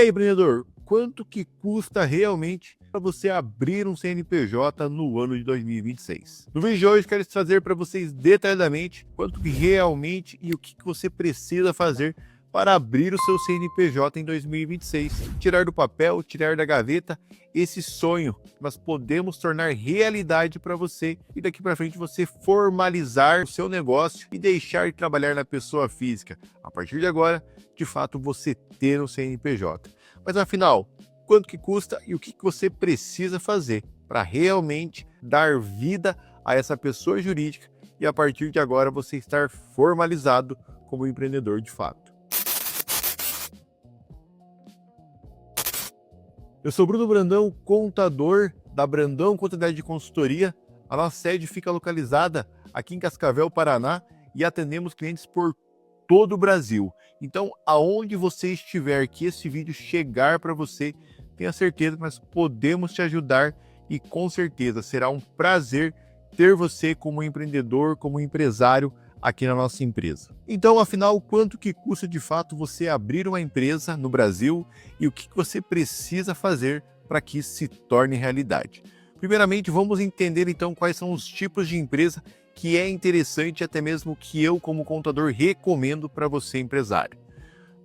aí, empreendedor, quanto que custa realmente para você abrir um CNPJ no ano de 2026? No vídeo de hoje, quero trazer para vocês detalhadamente quanto que realmente e o que você precisa fazer para abrir o seu CNPJ em 2026. Tirar do papel, tirar da gaveta esse sonho que nós podemos tornar realidade para você e daqui para frente você formalizar o seu negócio e deixar de trabalhar na pessoa física. A partir de agora, de fato, você ter um CNPJ. Mas afinal, quanto que custa e o que você precisa fazer para realmente dar vida a essa pessoa jurídica e a partir de agora você estar formalizado como empreendedor de fato. Eu sou Bruno Brandão, contador da Brandão Contabilidade de Consultoria. A nossa sede fica localizada aqui em Cascavel, Paraná, e atendemos clientes por todo o Brasil. Então, aonde você estiver, que esse vídeo chegar para você, tenha certeza que nós podemos te ajudar e com certeza será um prazer ter você como empreendedor, como empresário aqui na nossa empresa. Então, afinal, quanto que custa de fato você abrir uma empresa no Brasil e o que você precisa fazer para que isso se torne realidade? Primeiramente, vamos entender então quais são os tipos de empresa que é interessante, até mesmo que eu como contador recomendo para você empresário.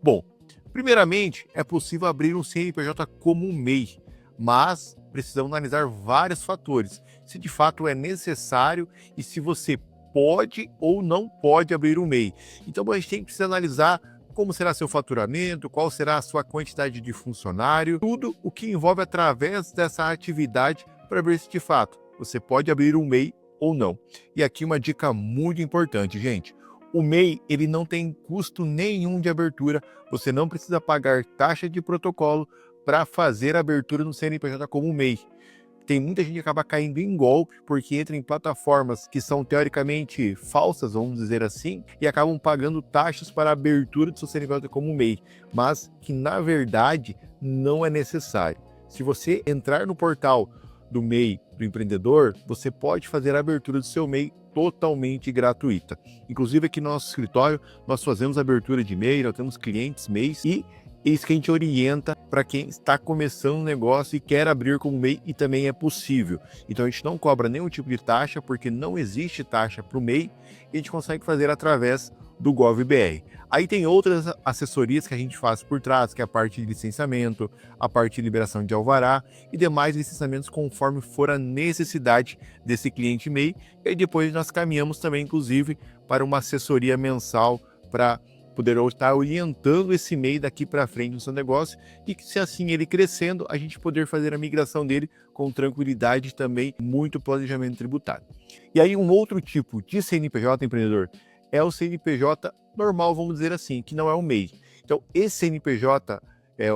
Bom, primeiramente, é possível abrir um CNPJ como um MEI, mas precisamos analisar vários fatores, se de fato é necessário e se você pode ou não pode abrir um MEI. Então a gente tem que analisar como será seu faturamento, qual será a sua quantidade de funcionário, tudo o que envolve através dessa atividade para ver se de fato você pode abrir um MEI ou não. E aqui uma dica muito importante, gente. O MEI, ele não tem custo nenhum de abertura, você não precisa pagar taxa de protocolo para fazer a abertura no CNPJ como MEI. Tem muita gente que acaba caindo em golpe porque entra em plataformas que são teoricamente falsas, vamos dizer assim, e acabam pagando taxas para a abertura do seu CNPJ como MEI, mas que na verdade não é necessário. Se você entrar no portal do MEI do empreendedor, você pode fazer a abertura do seu MEI totalmente gratuita. Inclusive aqui no nosso escritório nós fazemos abertura de MEI, nós temos clientes MEIs e isso que a gente orienta para quem está começando um negócio e quer abrir como MEI e também é possível. Então a gente não cobra nenhum tipo de taxa porque não existe taxa para o MEI e a gente consegue fazer através do GovBR. Aí tem outras assessorias que a gente faz por trás, que é a parte de licenciamento, a parte de liberação de alvará e demais licenciamentos conforme for a necessidade desse cliente MEI. E aí depois nós caminhamos também, inclusive, para uma assessoria mensal para poder estar orientando esse MEI daqui para frente no seu negócio e que, se assim ele crescendo, a gente poder fazer a migração dele com tranquilidade e também muito planejamento tributário. E aí um outro tipo de CNPJ empreendedor é o CNPJ normal, vamos dizer assim, que não é o MEI. Então esse CNPJ,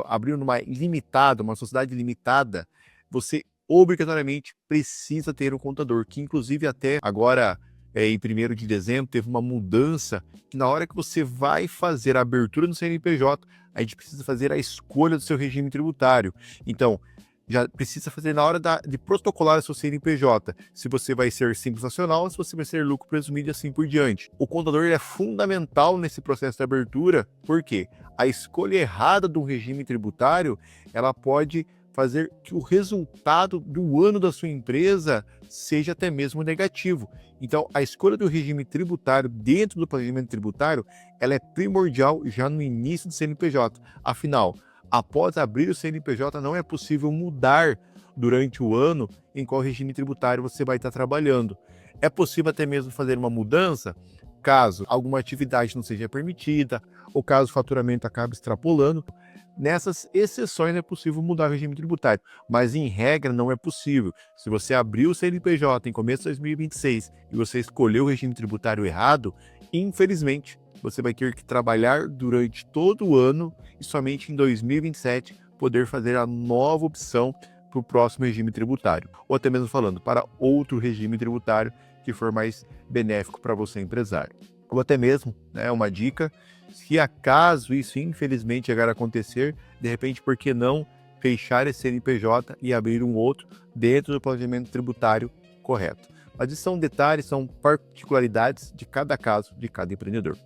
abrindo numa limitada, uma sociedade limitada, você obrigatoriamente precisa ter um contador, que inclusive até agora em 1º de dezembro, teve uma mudança que na hora que você vai fazer a abertura do CNPJ, a gente precisa fazer a escolha do seu regime tributário. Então, já precisa fazer na hora de protocolar o seu CNPJ, se você vai ser simples nacional, se você vai ser lucro presumido e assim por diante. O contador é fundamental nesse processo de abertura, porque a escolha errada do regime tributário, ela pode fazer que o resultado do ano da sua empresa seja até mesmo negativo. Então, a escolha do regime tributário dentro do planejamento tributário, ela é primordial já no início do CNPJ. Afinal, após abrir o CNPJ, não é possível mudar durante o ano em qual regime tributário você vai estar trabalhando. É possível até mesmo fazer uma mudança caso alguma atividade não seja permitida ou caso o faturamento acabe extrapolando. Nessas exceções é possível mudar o regime tributário, mas em regra não é possível. Se você abriu o CNPJ em começo de 2026 e você escolheu o regime tributário errado, infelizmente você vai ter que trabalhar durante todo o ano e somente em 2027 poder fazer a nova opção para o próximo regime tributário, ou até mesmo falando para outro regime tributário que for mais benéfico para você empresário. Ou até mesmo, uma dica, se acaso isso infelizmente chegar a acontecer, de repente, por que não fechar esse CNPJ e abrir um outro dentro do planejamento tributário correto? Mas isso são detalhes, são particularidades de cada caso, de cada empreendedor.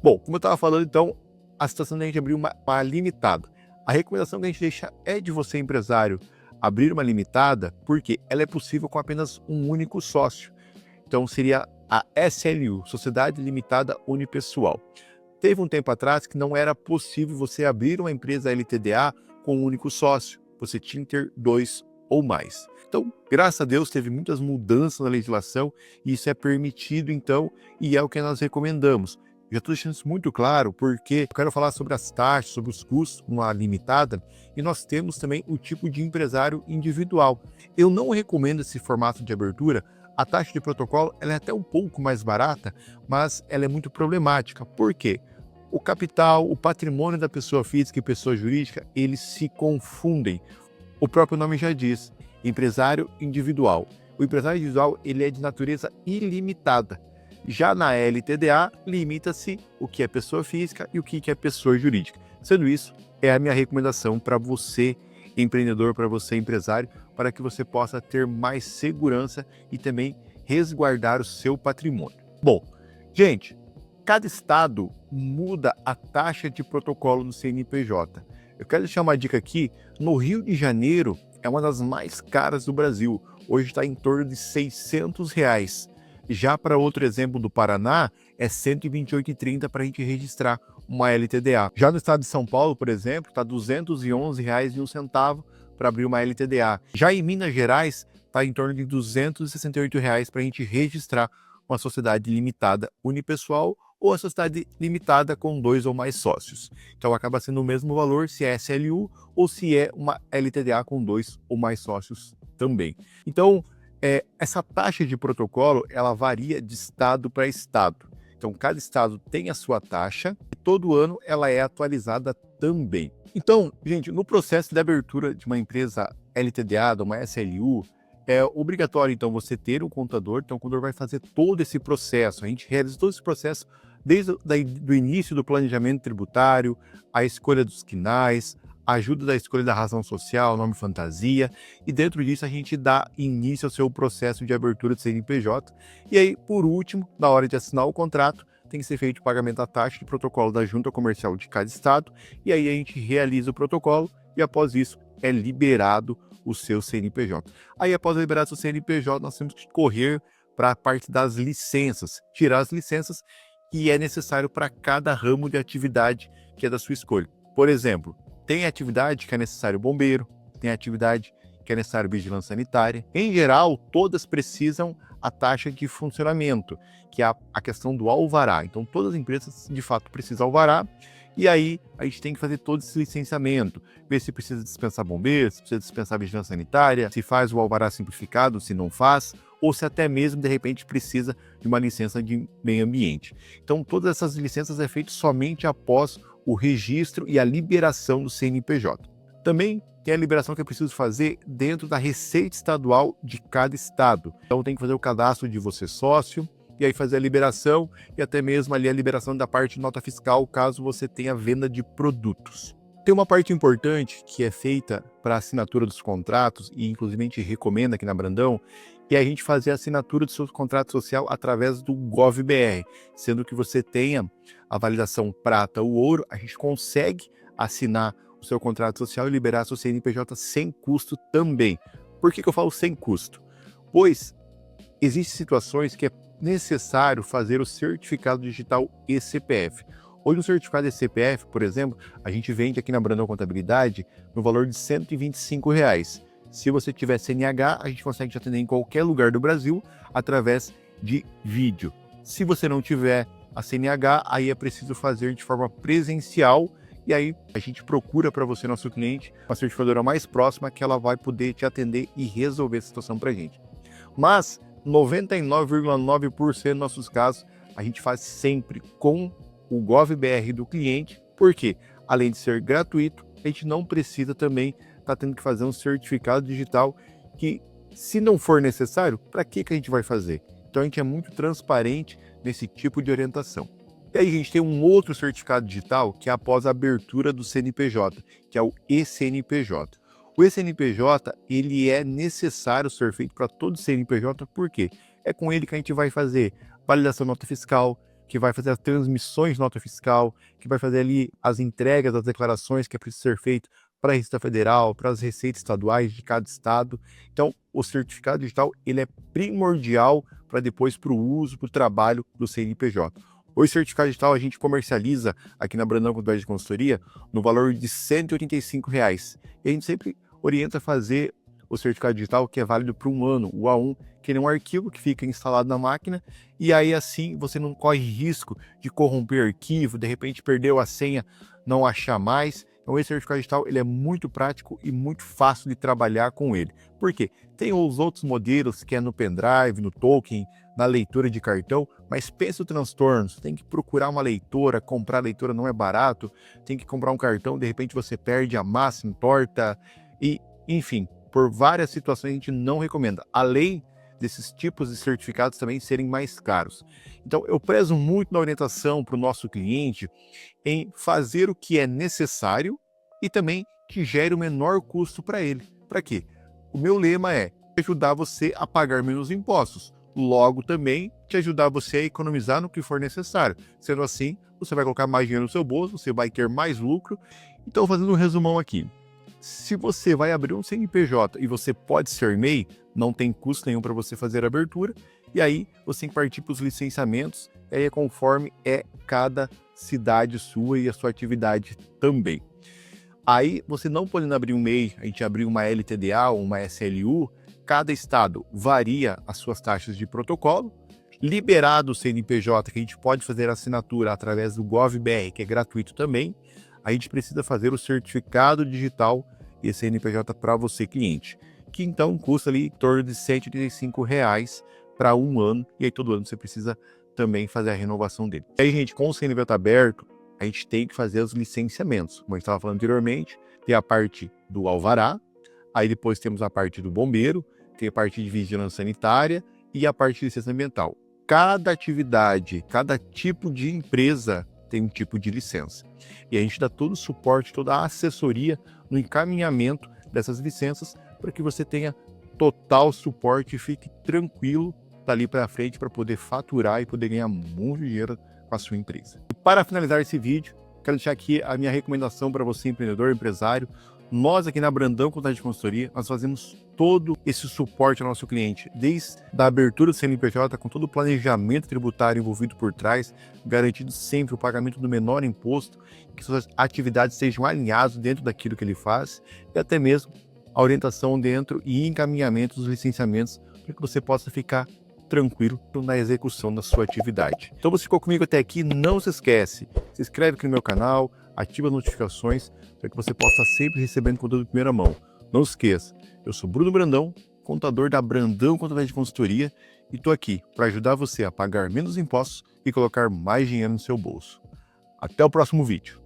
Bom, como eu estava falando, então, a situação da gente abrir uma limitada. A recomendação que a gente deixa é de você, empresário, abrir uma limitada, porque ela é possível com apenas um único sócio. Então seria a SLU, Sociedade Limitada Unipessoal. Teve um tempo atrás que não era possível você abrir uma empresa LTDA com um único sócio. Você tinha que ter 2 ou mais. Então, graças a Deus, teve muitas mudanças na legislação e isso é permitido, então, e é o que nós recomendamos. Já estou deixando isso muito claro, porque eu quero falar sobre as taxas, sobre os custos, uma limitada, e nós temos também o tipo de empresário individual. Eu não recomendo esse formato de abertura. A taxa de protocolo ela é até um pouco mais barata, mas ela é muito problemática. Por quê? O capital, o patrimônio da pessoa física e pessoa jurídica, eles se confundem. O próprio nome já diz, empresário individual. O empresário individual ele é de natureza ilimitada. Já na LTDA, limita-se o que é pessoa física e o que é pessoa jurídica. Sendo isso, é a minha recomendação para você, empreendedor, para você, empresário, para que você possa ter mais segurança e também resguardar o seu patrimônio. Bom, gente, cada estado muda a taxa de protocolo no CNPJ. Eu quero deixar uma dica aqui, no Rio de Janeiro é uma das mais caras do Brasil, hoje está em torno de R$600. Já para outro exemplo do Paraná, é R$ 128,30 para a gente registrar uma LTDA. Já no estado de São Paulo, por exemplo, está R$ 211,01 para abrir uma LTDA. Já em Minas Gerais, está em torno de R$ 268 para a gente registrar uma sociedade limitada unipessoal ou a sociedade limitada com 2 ou mais sócios. Então acaba sendo o mesmo valor se é SLU ou se é uma LTDA com 2 ou mais sócios também. Então, essa taxa de protocolo ela varia de estado para estado. Então, cada estado tem a sua taxa e todo ano ela é atualizada também. Então, gente, no processo de abertura de uma empresa LTDA, de uma SLU, é obrigatório, então, você ter um contador. Então, o contador vai fazer todo esse processo. A gente realiza todo esse processo desde o início do planejamento tributário, a escolha dos quinais, a ajuda da escolha da razão social, nome fantasia, e dentro disso a gente dá início ao seu processo de abertura de CNPJ. E aí, por último, na hora de assinar o contrato, tem que ser feito o pagamento da taxa de protocolo da junta comercial de cada estado, e aí a gente realiza o protocolo e após isso é liberado o seu CNPJ. Aí após liberar o seu CNPJ, nós temos que correr para a parte das licenças, tirar as licenças que é necessário para cada ramo de atividade que é da sua escolha. Por exemplo, tem atividade que é necessário bombeiro, tem atividade que é necessário vigilância sanitária. Em geral, todas precisam a taxa de funcionamento, que é a questão do alvará. Então, todas as empresas, de fato, precisam alvará. E aí, a gente tem que fazer todo esse licenciamento, ver se precisa dispensar bombeiros, se precisa dispensar vigilância sanitária, se faz o alvará simplificado, se não faz, ou se até mesmo, de repente, precisa de uma licença de meio ambiente. Então, todas essas licenças é feito somente após o registro e a liberação do CNPJ. Também tem a liberação que é preciso fazer dentro da receita estadual de cada estado. Então tem que fazer o cadastro de você sócio, e aí fazer a liberação e até mesmo ali a liberação da parte de nota fiscal, caso você tenha venda de produtos. Tem uma parte importante que é feita para a assinatura dos contratos, e inclusive a gente recomenda aqui na Brandão, que é a gente fazer a assinatura do seu contrato social através do GovBR, sendo que você tenha a validação prata ou ouro, a gente consegue assinar o seu contrato social e liberar seu CNPJ sem custo também. Por que eu falo sem custo? Pois existem situações que é necessário fazer o certificado digital e-CPF. Hoje, o certificado e-CPF, por exemplo, a gente vende aqui na Brandão Contabilidade no valor de R$ 125. Se você tiver CNH, a gente consegue te atender em qualquer lugar do Brasil através de vídeo. Se você não tiver a CNH, aí é preciso fazer de forma presencial, e aí a gente procura para você, nosso cliente, uma certificadora mais próxima que ela vai poder te atender e resolver a situação para a gente. Mas 99,9% dos nossos casos a gente faz sempre com o GovBR do cliente, porque além de ser gratuito, a gente não precisa também estar tendo que fazer um certificado digital que, se não for necessário, para que a gente vai fazer? Então a gente é muito transparente nesse tipo de orientação. E aí a gente tem um outro certificado digital que é após a abertura do CNPJ, que é o eCNPJ. O eCNPJ, ele é necessário ser feito para todo CNPJ, por quê? É com ele que a gente vai fazer validação de nota fiscal, que vai fazer as transmissões de nota fiscal, que vai fazer ali as entregas das declarações que é preciso ser feito para a Receita Federal, para as receitas estaduais de cada estado. Então, o certificado digital ele é primordial para depois para o uso, para o trabalho do CNPJ. O certificado digital a gente comercializa aqui na Brandão Contabilidade de Consultoria no valor de R$ 185. E a gente sempre orienta a fazer o certificado digital que é válido por um ano, o A1, que ele é um arquivo que fica instalado na máquina, e aí assim você não corre risco de corromper arquivo, de repente perdeu a senha, não achar mais. Então esse certificado digital ele é muito prático e muito fácil de trabalhar com ele. Por quê? Tem os outros modelos que é no pendrive, no token, na leitura de cartão, mas pensa o transtorno, você tem que procurar uma leitora, comprar leitora não é barato, tem que comprar um cartão, de repente você perde a massa, entorta, e enfim, por várias situações a gente não recomenda, além desses tipos de certificados também serem mais caros. Então eu prezo muito na orientação para o nosso cliente em fazer o que é necessário e também que gere o menor custo para ele. Para quê? O meu lema é ajudar você a pagar menos impostos, logo também te ajudar você a economizar no que for necessário. Sendo assim, você vai colocar mais dinheiro no seu bolso, você vai ter mais lucro. Então, fazendo um resumão aqui, se você vai abrir um CNPJ e você pode ser MEI, não tem custo nenhum para você fazer a abertura, e aí você tem que partir para os licenciamentos, e aí é conforme é cada cidade sua e a sua atividade também. Aí você não podendo abrir um MEI, a gente abrir uma LTDA ou uma SLU, cada estado varia as suas taxas de protocolo. Liberado o CNPJ, que a gente pode fazer a assinatura através do GovBR, que é gratuito também, a gente precisa fazer o certificado digital e CNPJ para você, cliente, que então custa ali em torno de R$ 185 para um ano, e aí todo ano você precisa também fazer a renovação dele. E aí, gente, com o CNPJ aberto, a gente tem que fazer os licenciamentos. Como a gente estava falando anteriormente, tem a parte do alvará, aí depois temos a parte do bombeiro, tem a parte de vigilância sanitária e a parte de licença ambiental. Cada atividade, cada tipo de empresa tem um tipo de licença. E a gente dá todo o suporte, toda a assessoria no encaminhamento dessas licenças para que você tenha total suporte e fique tranquilo dali para frente para poder faturar e poder ganhar muito dinheiro com a sua empresa. E para finalizar esse vídeo, quero deixar aqui a minha recomendação para você, empreendedor, empresário. Nós aqui na Brandão Contabilidade de Consultoria, nós fazemos todo esse suporte ao nosso cliente, desde a abertura do CNPJ, com todo o planejamento tributário envolvido por trás, garantindo sempre o pagamento do menor imposto, que suas atividades sejam alinhadas dentro daquilo que ele faz, e até mesmo a orientação dentro e encaminhamento dos licenciamentos, para que você possa ficar tranquilo na execução da sua atividade. Então você ficou comigo até aqui, não se esquece, se inscreve aqui no meu canal, ativa as notificações para que você possa estar sempre recebendo conteúdo de primeira mão. Não se esqueça, eu sou Bruno Brandão, contador da Brandão Contabilidade de Consultoria, e estou aqui para ajudar você a pagar menos impostos e colocar mais dinheiro no seu bolso. Até o próximo vídeo.